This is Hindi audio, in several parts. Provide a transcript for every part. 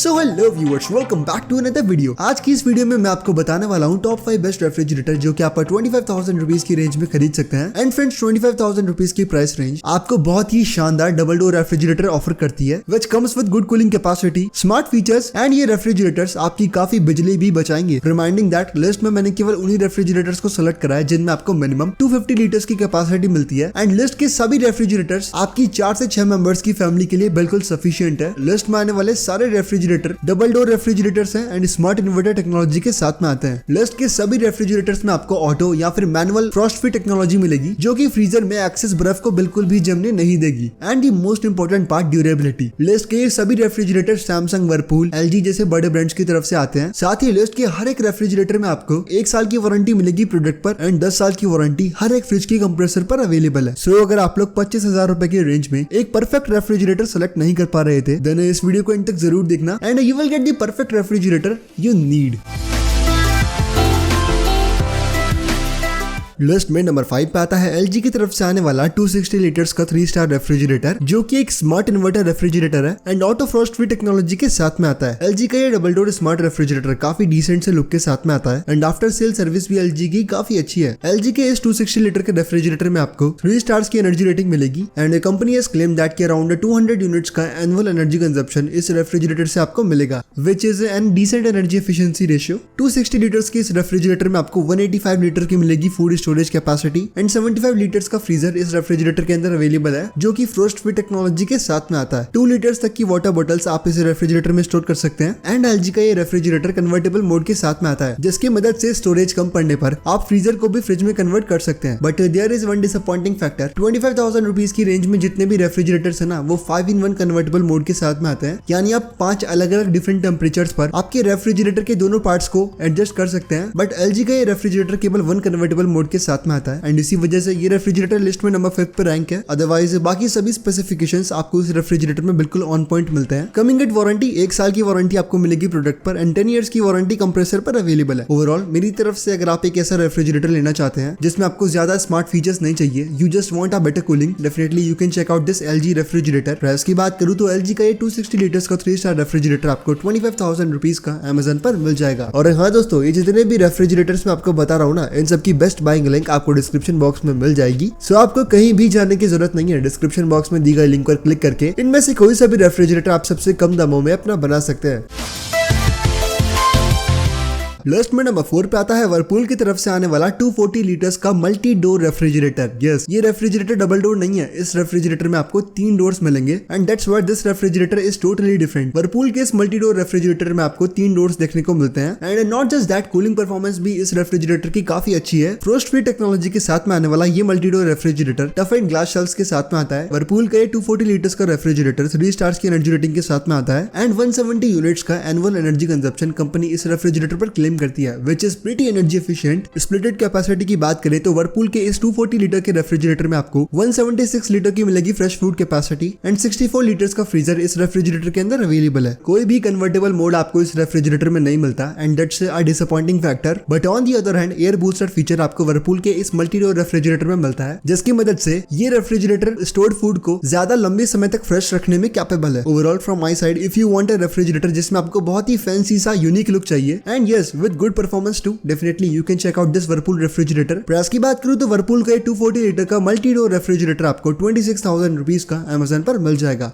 So hello viewers, welcome back to another video. आज की इस वीडियो में मैं आपको बताने वाला हूँ टॉप 5 बेस्ट रेफ्रिजरेटर जो कि आप 25,000 रुपीज की रेंज में खरीद सकते हैं। एंड फ्रेंड्स, 25,000 रुपीज की प्राइस रेंज आपको बहुत ही शानदार डबल डोर रेफ्रिजरेटर ऑफर करती है, which comes with good cooling capacity, smart features and ये रेफ्रिजरेटर्स आपकी काफी बिजली भी बचाएंगे। रिमाइंडिंग दैट लिस्ट में मैंने केवल उन्हीं रेफ्रिजरेटर्स को सेलेक्ट करा है जिनमें आपको मिनिमम 250 लीटर्स की कैपेसिटी मिलती है। एंड लिस्ट के सभी रेफ्रिजरेटर्स आपकी 4 से 6 मेंबर्स की फैमिली के लिए बिल्कुल सफिशिएंट है। लिस्ट में आने वाले सारे रेफ्रिजरेटर डबल डोर रेफ्रिजरेटर्स हैं एंड स्मार्ट इन्वर्टर टेक्नोलॉजी के साथ में आते हैं। लिस्ट के सभी रेफ्रिजरेटर्स में आपको ऑटो या फिर मैनुअल फ्रॉस्ट फ्री टेक्नोलॉजी मिलेगी जो कि फ्रीजर में एक्सेस बर्फ को बिल्कुल भी जमने नहीं देगी। And the most important part, durability. List के सभी रेफ्रिजरेटर सैमसंग, वर्लपूल, एलजी जैसे बड़े ब्रांड्स की तरफ से आते हैं। साथ ही लिस्ट के हर एक रेफ्रिजरेटर में आपको 1 साल की वारंटी मिलेगी प्रोडक्ट पर एंड 10 साल की वारंटी हर एक फ्रिज की कंप्रेसर पर अवेलेबल है। सो अगर आप लोग 25,000 रुपए की रेंज में एक परफेक्ट रेफ्रिजरेटर सेलेक्ट नहीं कर पा रहे थे, देन इस वीडियो को एंड तक जरूर देखना and you will get the perfect refrigerator you need. List में नंबर 5 पे आता है एलजी की तरफ से आने वाला 260 लीटर्स का 3 स्टार रेफ्रिजरेटर जो कि एक स्मार्ट इन्वर्टर रेफ्रिजरेटर है and auto Frost free technology के साथ में आता है। एलजी का ये डबल डोर स्मार्ट रेफ्रिजरेटर काफी डिसेंट से लुक के साथ में आता है एंड आफ्टर सेल सर्विस भी एलजी की काफी अच्छी है। एलजी के इस 260 लीटर के रेफ्रिजरेटर में आपको 3 स्टार्स की एनर्जी रेटिंग मिलेगी and company has claim that कि अराउंड 200 यूनिट्स का एनुअल एनर्जी कंजप्शन इस रेफ्रिजरेटर से आपको मिलेगा, which is an decent energy efficiency ratio. 260 litres के इस रेफ्रिजरेटर में आपको 185 लीटर की मिलेगी food storage capacity and 75 litres का फ्रीजर इस रेफ्रिजरेटर के अंदर अवेलेबल है जो कि फ्रोस्ट फ्री टेक्नोलॉजी के साथ में आता है। 2 लीटर्स तक की वाटर बॉटल्स आप इस रेफ्रिजरेटर में स्टोर कर सकते हैं एंड एलजी का ये रेफ्रिजरेटर कन्वर्टेबल मोड के साथ में आता है जिसकी मदद से स्टोरेज कम पड़ने पर आप फ्रीजर को भी फ्रिज में कन्वर्ट कर सकते हैं। But there is one disappointing factor, 25,000 rupees की रेंज में जितने भी रेफ्रिजरेटर्स है ना, वो 5-in-1 कन्वर्टेबल मोड के साथ में आते हैं। यानी आप 5 अलग अलग डिफरेंट टेम्परेचर्स पर आपके रेफ्रिजरेटर के दोनों पार्ट्स को एडजस्ट कर सकते हैं। बट एलजी का ये रेफ्रिजरेटर केवल 1 कन्वर्टेबल मोड के साथ में आता है एंड इसी वजह से ये रेफ्रिजरेटर लिस्ट में नंबर 5 पर रैंक है। अदरवाइज बाकी सभी स्पेसिफिकेशंस आपको इस रेफ्रिजरेटर में बिल्कुल ऑन पॉइंट मिलते हैं। कमिंग एट वारंटी, 1 साल की वारंटी आपको मिलेगी प्रोडक्ट पर एंड 10 इयर्स की वारंटी कंप्रेसर पर अवेलेबल है। ओवरऑल मेरी तरफ से अगर आप एक ऐसा रेफ्रिजरेटर लेना चाहते हैं जिसमें आपको ज्यादा स्मार्ट फीचर्स नहीं चाहिए, you just want a better cooling, definitely you can check out this LG refrigerator. Price की बात करूं तो एलजी का ये 260 लीटर्स का 3 स्टार रेफ्रिजरेटर आपको 25,000 रुपीज का अमेजन पर मिल जाएगा। और हाँ दोस्तों, ये जितने भी रेफ्रिजरेटर्स मैं आपको बता रहा हूँ ना, इन सबकी बेस्ट बाइंग लिंक आपको डिस्क्रिप्शन बॉक्स में मिल जाएगी। सो आपको कहीं भी जाने की जरूरत नहीं है, डिस्क्रिप्शन बॉक्स में दी गई लिंक पर क्लिक करके इनमें से कोई सा भी रेफ्रिजरेटर आप सबसे कम दामों में अपना बना सकते हैं। लिस्ट में नंबर 4 पे आता है वर्लपूल की तरफ से आने वाला 240 लीटर्स का मल्टी डोर रेफ्रिजरेटर। यस, ये रेफ्रिजरेटर डबल डोर नहीं है, इस रेफ्रिजरेटर में आपको 3 डोर्स मिलेंगे and that's why this refrigerator is totally different. Whirlpool के इस मल्टी डोर रेफ्रिजरेटर में आपको 3 डोर्स देखने को मिलते हैं and not just that, cooling performance भी इस रेफ्रिजरेटर की काफी अच्छी है। फ्रोस्ट फ्री टेक्नोलॉजी के साथ में आने वाला ये multi door refrigerator tough and glass shelves के साथ में आता है। वर्लपूल का ये 240 लीटर्स का रेफ्रिजरेटर 3 स्टार्स की एनर्जी रेटिंग के साथ में आता है एंड 170 यूनिट्स का एनुअल एनर्जी कंजप्शन कंपनी इस रेफ्रिजरेटर पर क्लेम करती है, which pretty energy efficient. Splitted capacity की बात करें तो वर्लपूल के इस 240 लीटर के रेफ्रिजरेटर में आपको 176 लीटर की मिलेगी fresh food capacity and 64 litres का फ्रीजर इस रेफ्रिजरेटर के अंदर अवेलेबल है। कोई भी कन्वर्टेबल मोड आपको इस रेफ्रिजरेटर में नहीं मिलता and that's a disappointing factor. But on the other hand, air booster feature आपको वर्लपूल के इस मल्टी डोर रेफ्रिजरेटर में मिलता है जिसकी मदद से ये रेफ्रिजरेटर स्टोर्ड फूड को ज्यादा लंबे समय तक फ्रेश रखने में कैपेबल है। Overall from my side, if you want a refrigerator जिसमें आपको बहुत ही फैंसी सा यूनिक लुक चाहिए and yes with good performance too, definitely you can check out this Whirlpool refrigerator. Price की बात करूं तो वर्लपूल का 240 लीटर का मल्टी डोर रेफ्रिजरेटर आपको 26,000 रुपीज का अमेजन पर मिल जाएगा।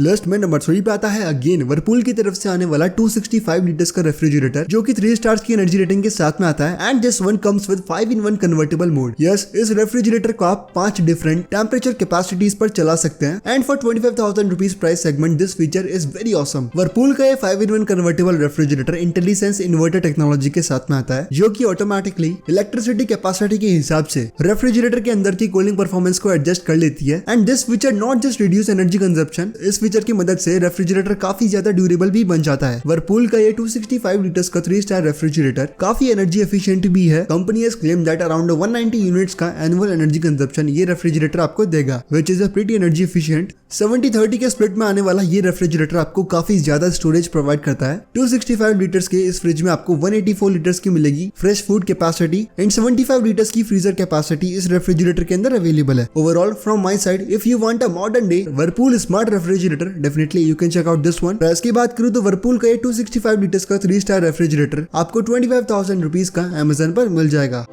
लिस्ट में नंबर 3 पे आता है अगेन वर्लपूल की तरफ से आने वाला 265 लीटर्स का रेफ्रिजरेटर जो कि 3 स्टार्स की एनर्जी रेटिंग के साथ में आता है and this one comes with 5-in-1 convertible mode. Yes, इस रेफ्रिजरेटर को आप 5 डिफरेंट टेम्परेचर कैपेसिटीज पर चला सकते हैं and for 25,000 rupees price segment this feature is very awesome. Whirlpool का ये 5-in-1 convertible refrigerator IntelliSense inverter technology के साथ में आता है जो कि ऑटोमेटिकली इलेक्ट्रिसिटी कैपेसिटी के हिसाब से रेफ्रिजरेटर के अंदर की कूलिंग परफॉर्मेंस को एडजस्ट कर लेती है and this feature not just reduce energy consumption, इस फीचर की मदद से रेफ्रिजरेटर काफी ज्यादा ड्यूरेबल भी बन जाता है। वर्लपूल का ये 265 लीटर्स का 3 स्टार रेफ्रिजरेटर काफी एनर्जी एफिशिएंट भी है। Company has claim that around 190 units का एनुअल एनर्जी कंजप्शन ये रेफ्रिजरेटर आपको देगा, which is a pretty energy efficient. 70-30 के स्प्लिट में आने वाला ये रेफ्रिजरेटर आपको काफी ज्यादा स्टोरेज प्रोवाइड करता है। 265 लीटर्स के इस फ्रिज में आपको 184 लीटर्स की मिलेगी fresh food capacity and 75 litres की फ्रीजर कैपेसिटी इस रेफ्रिजरेटर के अंदर अवेलेबल है। Overall from my side, if you want a modern day Whirlpool smart refrigerator refrigerator, definitely you can check out this one. Price की बात करूँ तो वर्लपूल का 265 लीटर्स का 3 स्टार रेफ्रिजरेटर आपको 25,000 रुपीज का अमेजन पर मिल जाएगा।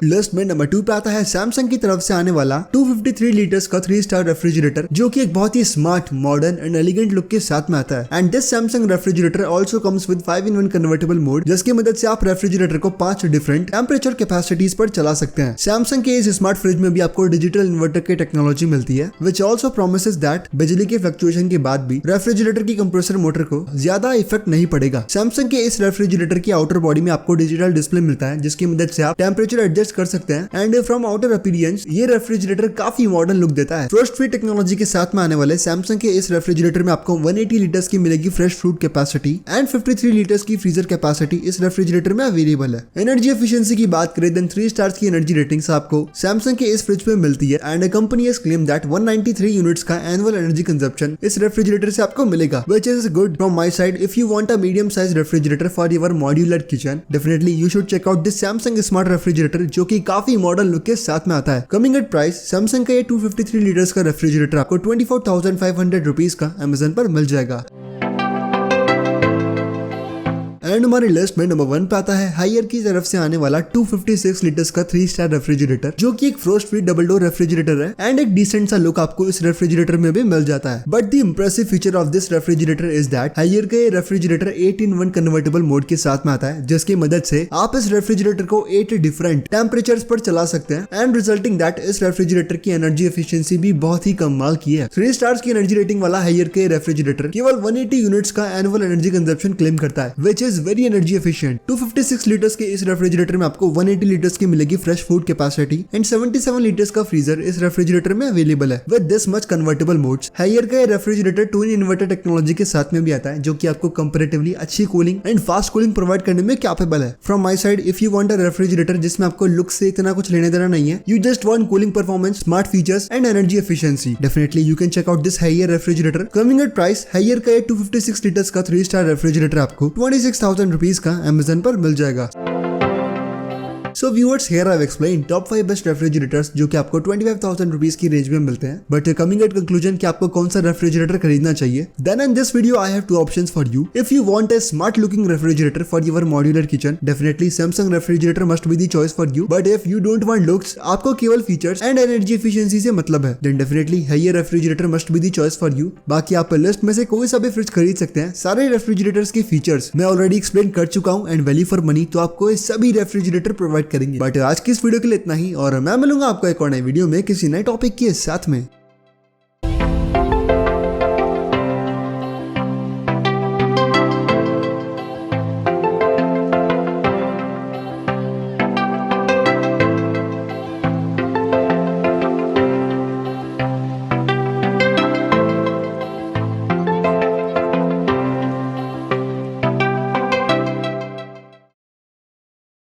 लिस्ट में नंबर 2 पे आता है सैमसंग की तरफ से आने वाला 253 लीटर्स का 3 स्टार रेफ्रिजरेटर, जो कि एक बहुत ही smart, modern and elegant look के साथ में आता है। And this Samsung refrigerator also comes with 5-in-1 convertible mode, जिसकी मदद से आप रेफ्रिजरेटर को 5 डिफरेंट टेम्परेचर कैपेसिटीज पर चला सकते हैं। सैमसंग के इस स्मार्ट फ्रिज में भी आपको डिजिटल इन्वर्टर की टेक्नोलॉजी मिलती है, विच आल्सो प्रोमिसेस दैट बिजली के फ्लक्चुएशन के बाद भी रेफ्रिजरेटर की कंप्रेसर मोटर को ज्यादा इफेक्ट नहीं पड़ेगा। सैमसंग के इस रेफ्रिजरेटर की आउटर बॉडी में आपको डिजिटल डिस्प्ले मिलता है, जिसकी मदद से आप टेम्परेचर एडजस्ट कर सकते हैं। एंड फ्रॉम आउटर अपीयरेंस ये रेफ्रिजरेटर काफी मॉडर्न लुक देता है। फ्रोस्ट फ्री टेक्नोलॉजी के साथ में आने वाले सैमसंग के इस रेफ्रिजरेटर में आपको 180 लीटर्स की मिलेगी fresh fruit capacity and 53 litres की फ्रीजर कैपेसिटी इस रेफ्रिजरेटर में अवेलेबल है। एनर्जी एफिशिएंसी की बात करें देन 3 स्टार्स की एनर्जी रेटिंग्स आपको सैमसंग के इस फ्रिज में मिलती है। And company has claimed that 193 units का एनुअल एनर्जी कंजप्शन इस रेफ्रिजरेटर से आपको मिलेगा, which is good from my side. If you want a medium size refrigerator for your modular kitchen, definitely you should check out this Samsung smart refrigerator, जो कि काफी मॉडर्न लुक के साथ में आता है। कमिंग एट प्राइस, सैमसंग का ये 253 लीटर्स का रेफ्रिजरेटर आपको 24,500 रुपीज का अमेजन पर मिल जाएगा। एंड हमारी लिस्ट में नंबर 1 पे आता है हायर की तरफ से आने वाला 256 लीटर्स का 3 स्टार रेफ्रिजरेटर, जो कि एक frost free double door refrigerator है। एंड एक डिसेंट सा लुक आपको इस रेफ्रिजरेटर में भी मिल जाता है। But the impressive feature of this refrigerator is that Haier का ये रेफ्रिजरेटर 8-in-1 कन्वर्टेबल मोड के साथ में आता है, जिसकी मदद से आप इस रेफ्रिजरेटर को 8 डिफरेंट टेम्परेचर्स पर चला सकते हैं। एंड रिजल्टिंग दैट इस रेफ्रिजरेटर की एनर्जी एफिशिएंसी भी बहुत ही कमाल की है। 3 स्टार्स की एनर्जी रेटिंग वाला हायर के रेफ्रिजरेटर केवल 180 यूनिट्स का एनुअल एनर्जी कंजप्शन क्लेम करता है, which is very energy efficient. 256 litres के इस रेफ्रिजरेटर में आपको 180 लीटर्स की मिलेगी fresh food capacity and 77 litres का फ्रीजर इस रेफ्रिजरेटर में अवेलेबल है with this much convertible modes. Haier का रेफ्रिजरेटर 2-in इन्वर्टर टेक्नोलॉजी के साथ में भी आता है, जो कि आपको कंपैरेटिवली अच्छी cooling and fast cooling provide करने में कैपेबल है। From my side, if you want a refrigerator जिसमें आपको लुक से इतना कुछ लेने देना नहीं है, you just want cooling performance, smart features and energy efficiency, definitely you can check out this Haier refrigerator. Coming at price, Haier का 256 लीटर्स का 3 स्टार रेफ्रिजरेटर आपको 26,000 रुपीज का अमेजन पर मिल जाएगा। So viewers, here I've explained top 5 best refrigerators जो कि आपको 25,000 रुपीज की रेंज में मिलते हैं। बट कमिंग एट कंक्लूजन कि आपको कौन सा रेफ्रिजरेटर खरीदना चाहिए, then in this video I have 2 options for you. If you want a smart looking refrigerator for your modular kitchen, definitely Samsung refrigerator must be the choice for you. But if you don't want looks, आपको केवल फीचर्स एंड एनर्जी एफिशिएंसी से मतलब है, then definitely Haier refrigerator must be the choice for you. बाकी आप लिस्ट में से कोई सा भी फ्रिज खरीद सकते हैं। सारे रेफ्रिजरेटर्स के फीचर्स मैं ऑलरेडी एक्सप्लेन कर चुका हूँ एंड वैल्यू फॉर मनी तो आपको ये सभी रेफ्रिजरेटर प्रोवाइड करेंगे। बट आज की इस वीडियो के लिए इतना ही, और मैं मिलूंगा आपको एक और नई वीडियो में किसी नए टॉपिक के साथ में।